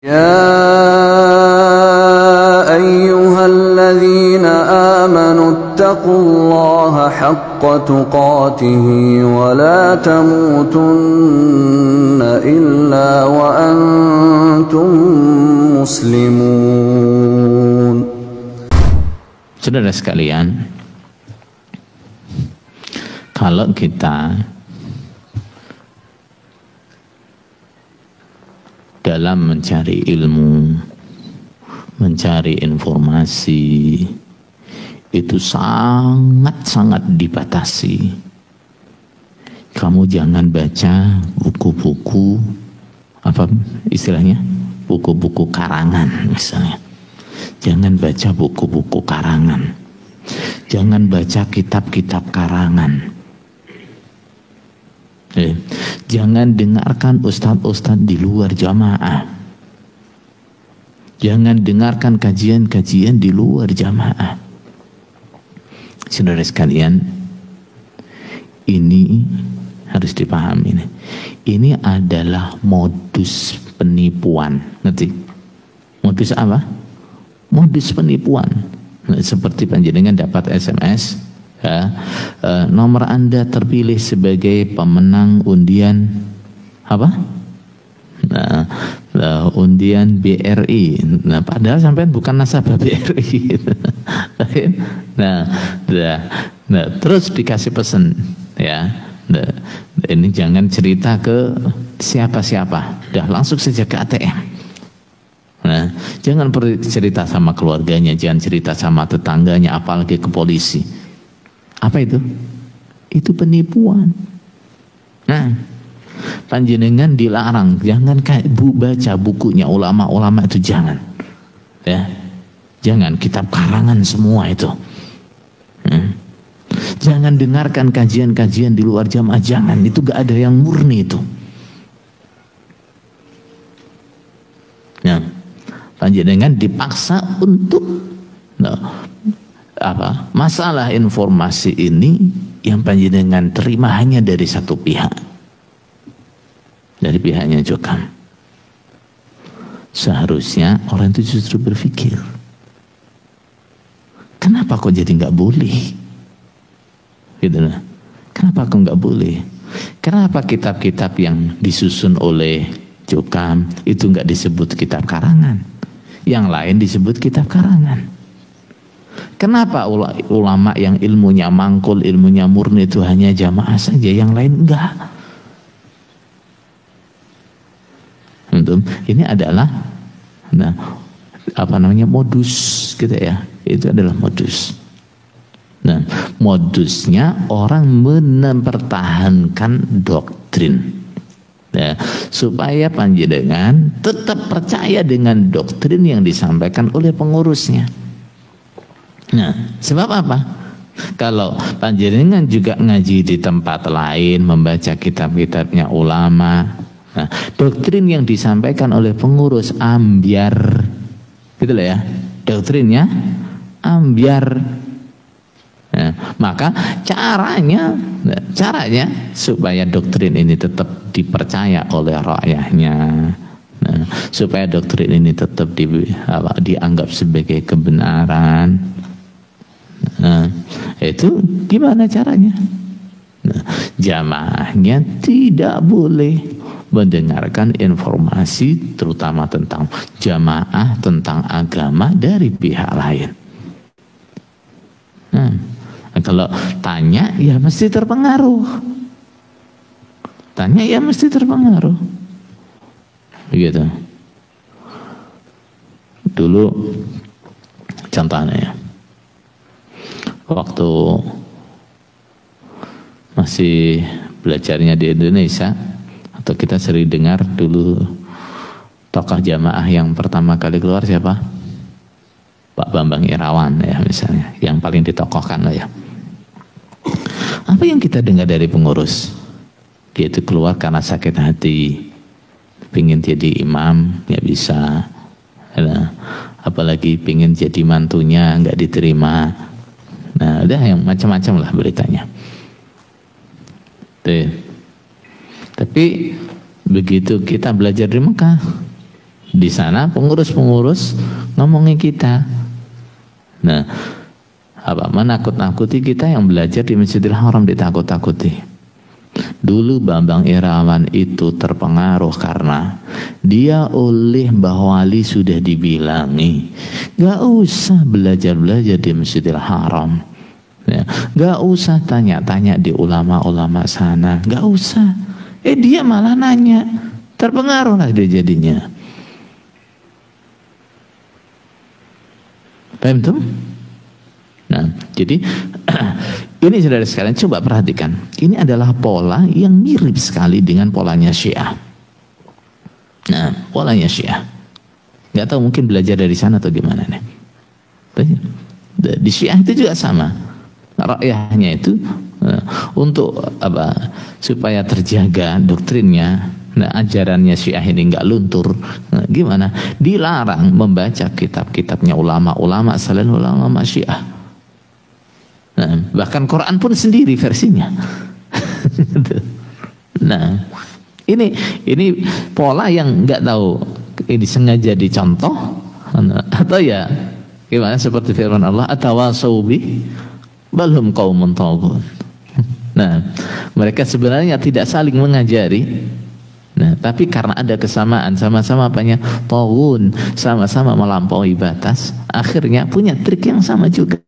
يا أيها الذين آمنوا اتقوا الله حق تقاته ولا تموتن إلا وأنتم مسلمون. Saudara sekalian, kalau kita dalam mencari ilmu, mencari informasi, itu sangat-sangat dibatasi. Kamu jangan baca buku-buku, apa istilahnya, buku-buku karangan misalnya. Jangan baca buku-buku karangan. Jangan baca kitab-kitab karangan. Jangan dengarkan ustadz-ustadz di luar jamaah. Jangan dengarkan kajian-kajian di luar jamaah. Saudara sekalian, ini harus dipahami. Ini adalah modus penipuan. Ngerti? Modus apa? Modus penipuan. Seperti panjenengan dapat SMS, ya, nomor Anda terpilih sebagai pemenang undian apa? Undian BRI. Nah, padahal sampean bukan nasabah BRI. Nah, terus dikasih pesan, ya. Nah, ini jangan cerita ke siapa-siapa, dah langsung saja ke ATM. Nah, jangan cerita sama keluarganya, jangan cerita sama tetangganya, apalagi ke polisi. Apa itu? Itu penipuan. Nah, panjenengan dilarang, jangan baca bukunya ulama-ulama itu, jangan. Ya, jangan kitab karangan semua itu. Jangan dengarkan kajian-kajian di luar jamaah, jangan. Itu gak ada yang murni itu. Nah, panjenengan dipaksa untuk masalah informasi ini yang panjenengan terima hanya dari satu pihak, dari pihaknya juga. Seharusnya orang itu justru berpikir, kenapa kok jadi nggak boleh? Gitu lah. Kenapa kok nggak boleh? Kenapa kitab-kitab yang disusun oleh Jokam itu nggak disebut kitab karangan, yang lain disebut kitab karangan? Kenapa ulama yang ilmunya mangkul, ilmunya murni itu hanya jamaah saja, yang lain enggak? Ini adalah modus gitu ya. Itu adalah modus. Nah, modusnya orang mempertahankan doktrin. Nah, supaya panjenengan tetap percaya dengan doktrin yang disampaikan oleh pengurusnya. Nah, sebab apa? Kalau panjenengan juga ngaji di tempat lain, membaca kitab-kitabnya ulama, nah, doktrin yang disampaikan oleh pengurus ambiar, gitu loh ya, doktrinnya ambiar. Nah, maka caranya supaya doktrin ini tetap dipercaya oleh rakyatnya, nah, supaya doktrin ini tetap dianggap sebagai kebenaran. Nah, itu gimana caranya? Nah, jamaahnya tidak boleh mendengarkan informasi terutama tentang jamaah, tentang agama dari pihak lain. Nah, kalau tanya ya mesti terpengaruh. Tanya ya mesti terpengaruh. Begitu. Dulu contohnya ya, waktu masih belajarnya di Indonesia, atau kita sering dengar dulu tokoh jamaah yang pertama kali keluar siapa? Pak Bambang Irawan ya misalnya, yang paling ditokohkan lah ya. Apa yang kita dengar dari pengurus? Dia itu keluar karena sakit hati, pingin jadi imam nggak bisa, apalagi pingin jadi mantunya nggak diterima. Nah, udah yang macam-macam lah beritanya. Tuh. Tapi begitu kita belajar di Mekah, Di sana pengurus-pengurus ngomongin kita. Nah, menakut-nakuti kita yang belajar di Masjidil Haram, ditakut-takuti. Dulu Bambang Irawan itu terpengaruh karena dia oleh Mbah Wali sudah dibilangi, gak usah belajar-belajar di Masjidil Haram, ya, gak usah tanya-tanya di ulama-ulama sana, gak usah. Dia malah nanya, terpengaruh lah dia jadinya. Paham tuh? Nah, jadi ini saudara sekalian coba perhatikan. Ini adalah pola yang mirip sekali dengan polanya Syiah. Nah, polanya Syiah. Gak tahu mungkin belajar dari sana atau gimana nih. Di Syiah itu juga sama. Rakyahnya itu untuk apa? Supaya terjaga doktrinnya. Nah, ajarannya Syiah ini nggak luntur. Nah, gimana? Dilarang membaca kitab-kitabnya ulama-ulama selain ulama Syiah. Nah, bahkan Quran pun sendiri versinya. Nah, ini pola yang nggak tahu ini sengaja dicontoh atau ya gimana, seperti firman Allah, atawasaubi balhum qaumun taghun. Nah, mereka sebenarnya tidak saling mengajari. Nah, tapi karena ada kesamaan, sama-sama apanya? Taghun, sama-sama melampaui batas, akhirnya punya trik yang sama juga.